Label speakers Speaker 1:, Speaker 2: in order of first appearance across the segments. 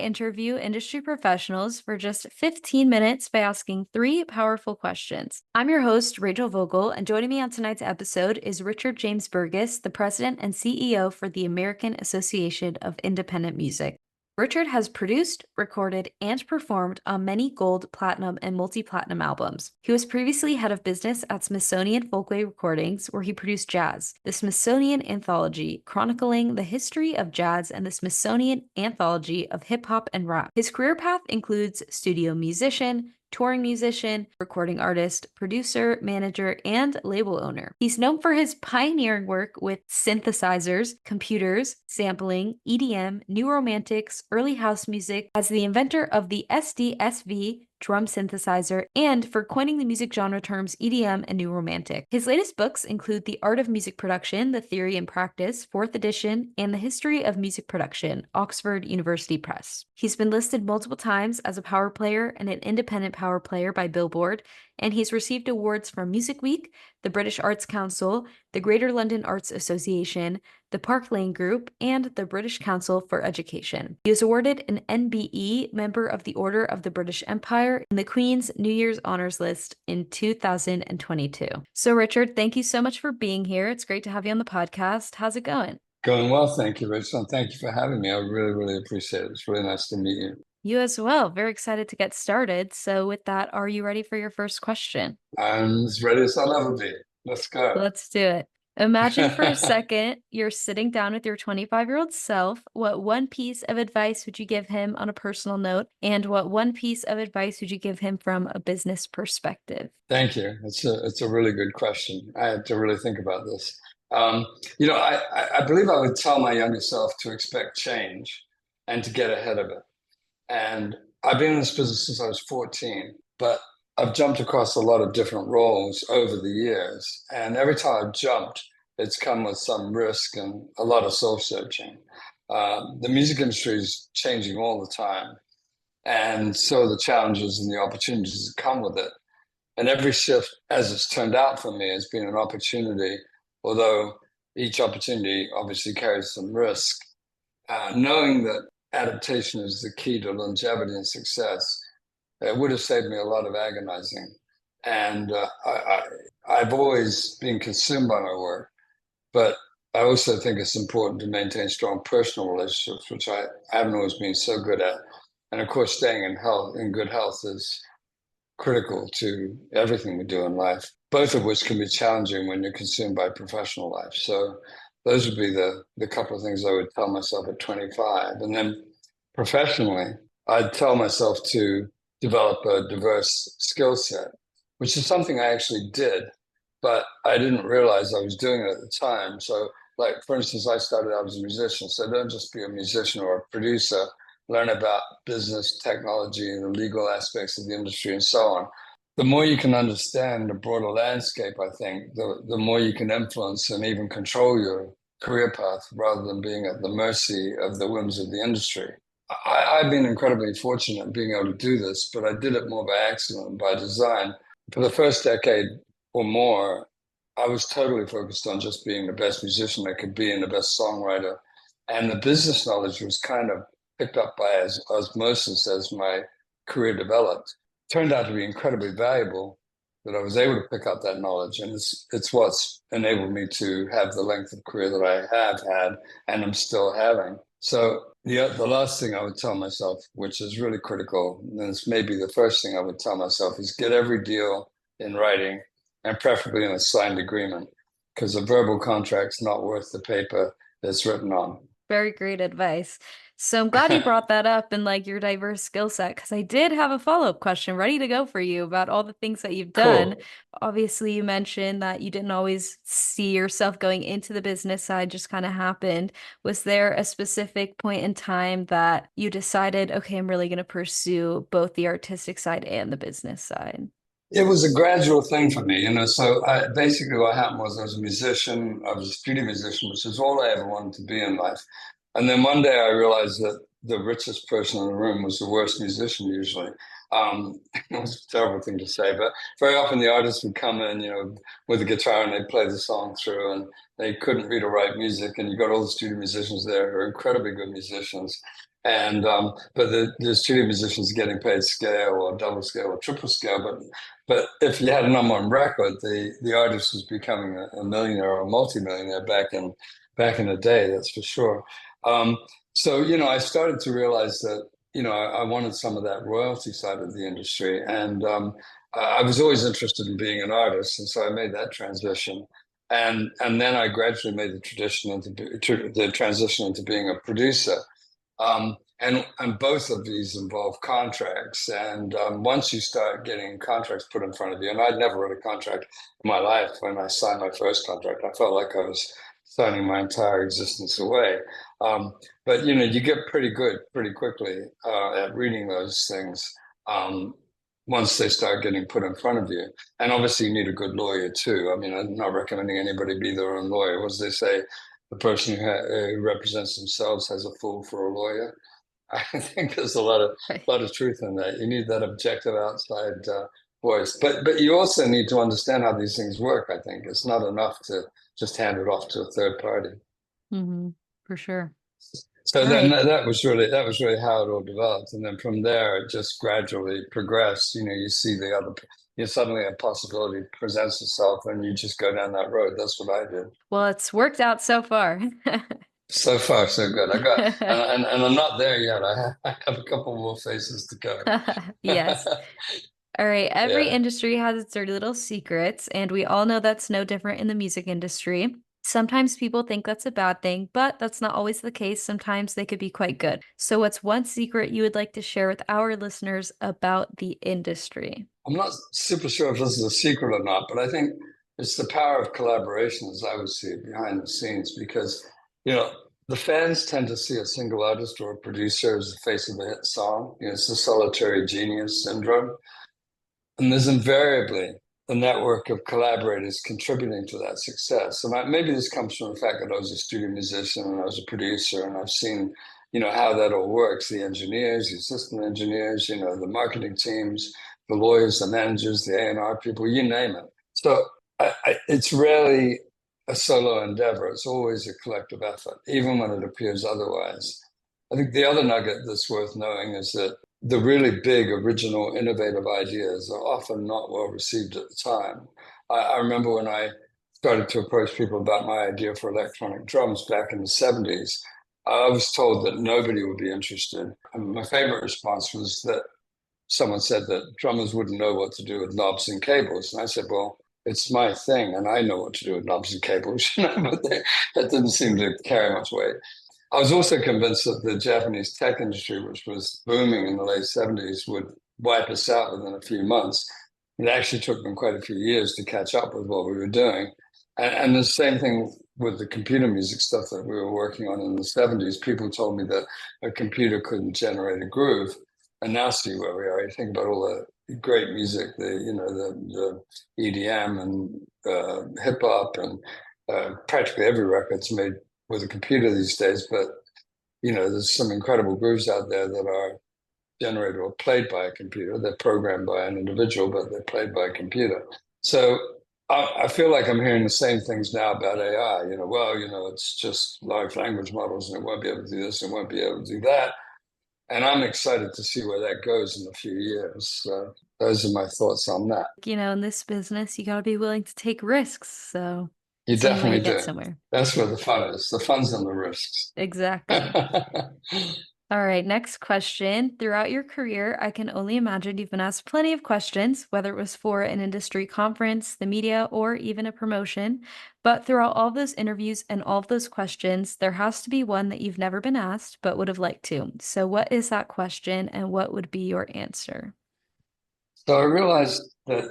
Speaker 1: interview industry professionals for just 15 minutes by asking three powerful questions. I'm your host, Rachel Vogel, and joining me on tonight's episode is Richard James Burgess, the president and CEO for the American Association of Independent Music. Richard has produced, recorded, and performed on many gold, platinum, and multi-platinum albums. He was previously head of business at Smithsonian Folkways Recordings, where he produced jazz, the Smithsonian Anthology, chronicling the history of jazz, and the Smithsonian Anthology of hip-hop and rap. His career path includes studio musician, touring musician, recording artist, producer, manager, and label owner. He's known for his pioneering work with synthesizers, computers, sampling, EDM, New Romantics, early house music, as the inventor of the SDSV drum synthesizer, and for coining the music genre terms EDM and New Romantic. His latest books include The Art of Music Production, The Theory and Practice, 4th edition, and The History of Music Production, Oxford University Press. He's been listed multiple times as a power player and an independent power player by Billboard, and he's received awards from Music Week, the British Arts Council, the Greater London Arts Association, the Park Lane Group, and the British Council for Education. He was awarded an MBE, Member of the Order of the British Empire, in the Queen's New Year's Honours List in 2022. So, Richard, thank you so much for being here. It's great to have you on the podcast. How's it going?
Speaker 2: Going well, thank you, Rich, and thank you for having me. I really, really appreciate it. It's really nice to meet you.
Speaker 1: You as well. Very excited to get started. So with that, are you ready for your first question?
Speaker 2: I'm as ready as I'll ever be. Let's go.
Speaker 1: Let's do it. Imagine for a second you're sitting down with your 25-year-old self. What one piece of advice would you give him on a personal note? And what one piece of advice would you give him from a business perspective?
Speaker 2: Thank you. It's a really good question. I had to really think about this. I believe I would tell my younger self to expect change and to get ahead of it. And I've been in this business since I was 14, but I've jumped across a lot of different roles over the years. And every time I've jumped, it's come with some risk and a lot of soul searching. The music industry is changing all the time. And so the challenges and the opportunities that come with it. And every shift, as it's turned out for me, has been an opportunity, although each opportunity obviously carries some risk. Knowing that adaptation is the key to longevity and success, it would have saved me a lot of agonizing. And I've always been consumed by my work, but I also think it's important to maintain strong personal relationships, which I haven't always been so good at. And of course, staying in good health is critical to everything we do in life, both of which can be challenging when you're consumed by professional life. So those would be the couple of things I would tell myself at 25. And then professionally, I'd tell myself to develop a diverse skill set, which is something I actually did, but I didn't realize I was doing it at the time. So, like, for instance, I started out as a musician. So don't just be a musician or a producer, learn about business, technology, and the legal aspects of the industry and so on. The more you can understand the broader landscape, I think, the more you can influence and even control your career path rather than being at the mercy of the whims of the industry. I've been incredibly fortunate in being able to do this, but I did it more by accident, by design. For the first decade or more, I was totally focused on just being the best musician I could be and the best songwriter. And the business knowledge was kind of picked up by osmosis as my career developed. It turned out to be incredibly valuable that I was able to pick up that knowledge. And it's what's enabled me to have the length of career that I have had and I'm still having. So the last thing I would tell myself, which is really critical, and it's maybe the first thing I would tell myself, is get every deal in writing and preferably in a signed agreement, because a verbal contract's not worth the paper it's written on.
Speaker 1: Very great advice. So I'm glad you brought that up and like your diverse skill set, because I did have a follow-up question ready to go for you about all the things that you've done.
Speaker 2: Cool.
Speaker 1: Obviously, you mentioned that you didn't always see yourself going into the business side, just kind of happened. Was there a specific point in time that you decided, okay, I'm really going to pursue both the artistic side and the business side?
Speaker 2: It was a gradual thing for me, So basically, what happened was I was a musician. I was a studio musician, which is all I ever wanted to be in life. And then one day I realized that the richest person in the room was the worst musician usually. It was a terrible thing to say, but very often the artists would come in, with a guitar and they'd play the song through and they couldn't read or write music. And you got all the studio musicians there who are incredibly good musicians. And but the studio musicians getting paid scale or double scale or triple scale. But if you had a number one record, the artist was becoming a millionaire or a multimillionaire back in the day. That's for sure. So I started to realize that I wanted some of that royalty side of the industry, and I was always interested in being an artist, and so I made that transition. And then I gradually made the transition into being a producer. And both of these involve contracts. And once you start getting contracts put in front of you, and I'd never read a contract in my life. When I signed my first contract, I felt like I was signing my entire existence away. But you get pretty good pretty quickly at reading those things once they start getting put in front of you. And obviously, you need a good lawyer too. I mean, I'm not recommending anybody be their own lawyer. As they say, the person who represents themselves has a fool for a lawyer. I think there's a lot of truth in that. You need that objective outside voice, but you also need to understand how these things work. I think it's not enough to just hand it off to a third party.
Speaker 1: Mm-hmm. For sure.
Speaker 2: So then that was really how it all developed, and then from there it just gradually progressed. You see suddenly a possibility presents itself, and you just go down that road. That's what I did.
Speaker 1: Well, it's worked out so far.
Speaker 2: So far, so good. And I'm not there yet. I have a couple more phases to go.
Speaker 1: Yes. All right. Every industry has its dirty little secrets, and we all know that's no different in the music industry. Sometimes people think that's a bad thing, but that's not always the case. Sometimes they could be quite good. So, what's one secret you would like to share with our listeners about the industry?
Speaker 2: I'm not super sure if this is a secret or not, but I think it's the power of collaboration, as I would see it, behind the scenes, because the fans tend to see a single artist or a producer as the face of a hit song. It's the solitary genius syndrome. And there's invariably a network of collaborators contributing to that success. So maybe this comes from the fact that I was a studio musician and I was a producer, and I've seen, how that all works. The engineers, the assistant engineers, the marketing teams, the lawyers, the managers, the A&R people, you name it. So it's rarely a solo endeavor. It's always a collective effort, even when it appears otherwise. I think the other nugget that's worth knowing is that the really big, original, innovative ideas are often not well received at the time. I remember when I started to approach people about my idea for electronic drums back in the 70s, I was told that nobody would be interested. And my favorite response was that someone said that drummers wouldn't know what to do with knobs and cables. And I said, well, it's my thing, and I know what to do with knobs and cables, but that didn't seem to carry much weight. I was also convinced that the Japanese tech industry, which was booming in the late 70s, would wipe us out within a few months. It actually took them quite a few years to catch up with what we were doing. And the same thing with the computer music stuff that we were working on in the 70s. People told me that a computer couldn't generate a groove. And now see where we are. You think about all the great music, the EDM and hip hop, and practically every record's made with a computer these days. But there's some incredible grooves out there that are generated or played by a computer. They're programmed by an individual, but they're played by a computer. So I feel like I'm hearing the same things now about AI. It's just large language models, and it won't be able to do this, and won't be able to do that. And I'm excited to see where that goes in a few years. So those are my thoughts on that.
Speaker 1: In this business, you got to be willing to take risks. So
Speaker 2: you definitely do.
Speaker 1: Somewhere.
Speaker 2: That's where the fun is. The fun's in the risks.
Speaker 1: Exactly. All right, next question. Throughout your career, I can only imagine you've been asked plenty of questions, whether it was for an industry conference, the media, or even a promotion. But throughout all those interviews and all of those questions, there has to be one that you've never been asked but would have liked to. So what is that question, and what would be your answer?
Speaker 2: So I realized that,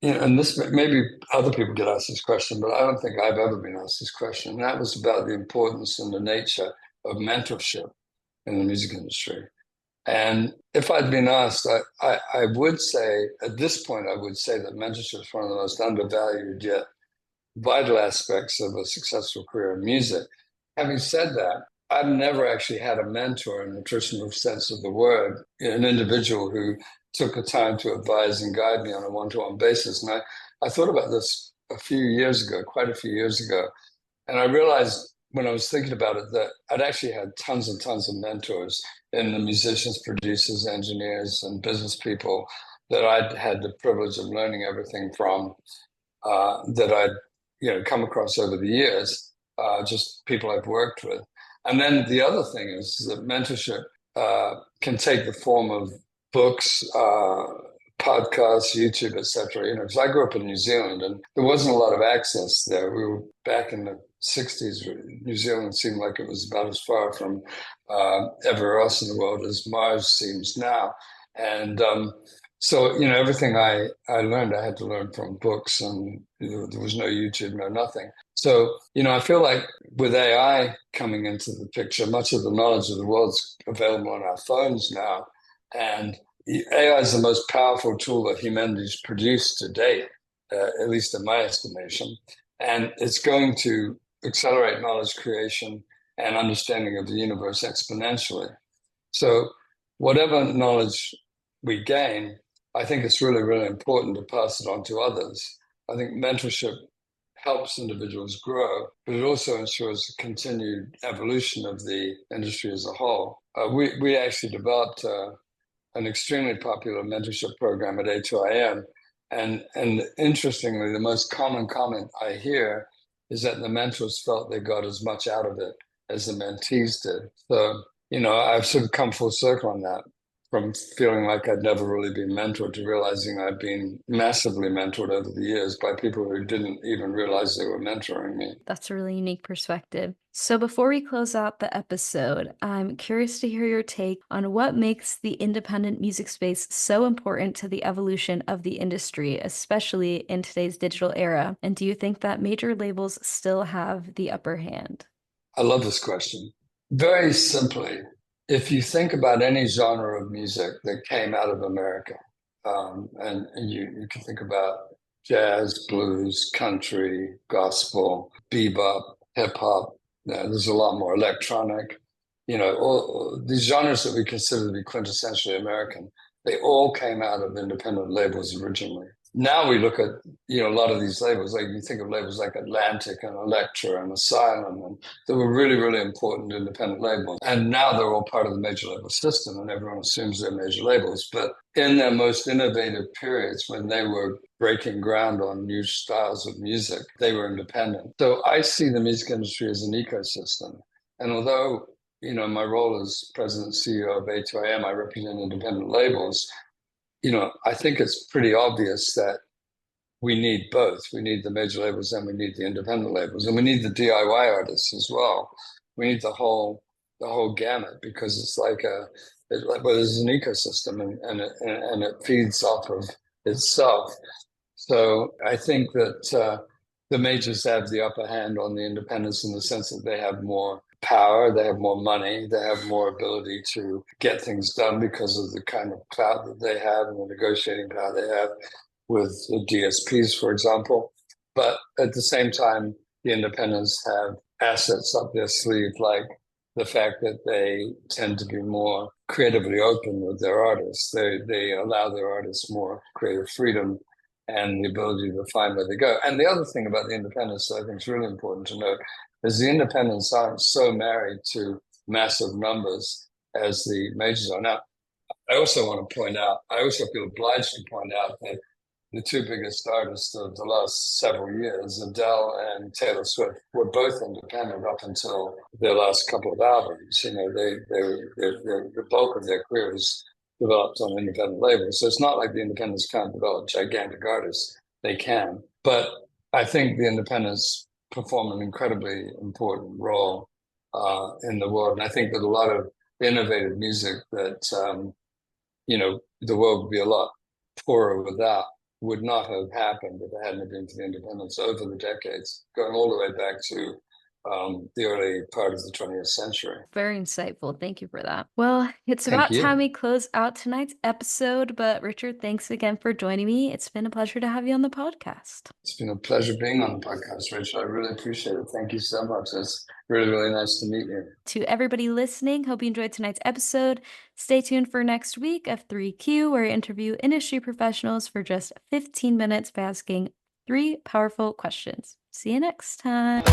Speaker 2: and this maybe other people get asked this question, but I don't think I've ever been asked this question. And that was about the importance and the nature of mentorship in the music industry. And if I'd been asked, I would say, at this point, I would say that mentorship is one of the most undervalued yet vital aspects of a successful career in music. Having said that, I've never actually had a mentor in the traditional sense of the word, an individual who took the time to advise and guide me on a one-to-one basis. And I thought about this quite a few years ago, and I realized when I was thinking about it, that I'd actually had tons and tons of mentors in the musicians, producers, engineers, and business people that I'd had the privilege of learning everything from, that I'd come across over the years, just people I've worked with. And then the other thing is that mentorship can take the form of books, podcasts, YouTube, etc. Because I grew up in New Zealand and there wasn't a lot of access there. We were back in the 60s. New Zealand seemed like it was about as far from everywhere else in the world as Mars seems now. And so, everything I learned, I had to learn from books, and there was no YouTube, no nothing. So, I feel like with AI coming into the picture, much of the knowledge of the world's available on our phones now. And AI is the most powerful tool that humanity's produced to date, at least in my estimation. And it's going to accelerate knowledge creation and understanding of the universe exponentially. So whatever knowledge we gain, I think it's really, really important to pass it on to others. I think mentorship helps individuals grow, but it also ensures the continued evolution of the industry as a whole. We actually developed an extremely popular mentorship program at A2IM. And interestingly, the most common comment I hear is that the mentors felt they got as much out of it as the mentees did. So, I've sort of come full circle on that, from feeling like I'd never really been mentored to realizing I'd been massively mentored over the years by people who didn't even realize they were mentoring me.
Speaker 1: That's a really unique perspective. So before we close out the episode, I'm curious to hear your take on what makes the independent music space so important to the evolution of the industry, especially in today's digital era. And do you think that major labels still have the upper hand?
Speaker 2: I love this question. Very simply, if you think about any genre of music that came out of America, and you can think about jazz, blues, country, gospel, bebop, hip hop. There's a lot more electronic. All these genres that we consider to be quintessentially American, they all came out of independent labels originally. Now we look at a lot of these labels, like you think of labels like Atlantic and Elektra and Asylum, and they were really, really important independent labels. And now they're all part of the major label system, and everyone assumes they're major labels. But in their most innovative periods, when they were breaking ground on new styles of music, they were independent. So I see the music industry as an ecosystem. And although my role as president and CEO of A2IM, I represent independent labels. I think it's pretty obvious that we need both. We need the major labels and we need the independent labels, and we need the DIY artists as well. We need the whole gamut, because it's like it's an ecosystem, and it feeds off of itself. So I think that the majors have the upper hand on the independents in the sense that they have more power, they have more money, they have more ability to get things done because of the kind of clout that they have and the negotiating power they have with the DSPs, for example. But at the same time, the independents have assets up their sleeve, like the fact that they tend to be more creatively open with their artists. They allow their artists more creative freedom and the ability to find where they go. And the other thing about the independents that I think is really important to note is the independents aren't so married to massive numbers as the majors are. Now, I also want to point out, I also feel obliged to point out that the two biggest artists of the last several years, Adele and Taylor Swift, were both independent up until their last couple of albums. The bulk of their careers developed on independent labels. So it's not like the independents can't develop gigantic artists. They can. But I think the independents perform an incredibly important role in the world. And I think that a lot of innovative music that, the world would be a lot poorer without would not have happened if it hadn't been for the independents over the decades, going all the way back to the early part of the 20th century.
Speaker 1: Very insightful. Thank you for that. Well, it's
Speaker 2: Thank
Speaker 1: about
Speaker 2: you.
Speaker 1: time we close out tonight's episode, but Richard, thanks again for joining me. It's been a pleasure to have you on the podcast.
Speaker 2: It's been a pleasure being on the podcast, Rachel. I really appreciate it. Thank you so much. It's really, really nice to meet you.
Speaker 1: To everybody listening, hope you enjoyed tonight's episode. Stay tuned for next week of 3Q, where I interview industry professionals for just 15 minutes by asking 3 powerful questions. See you next time.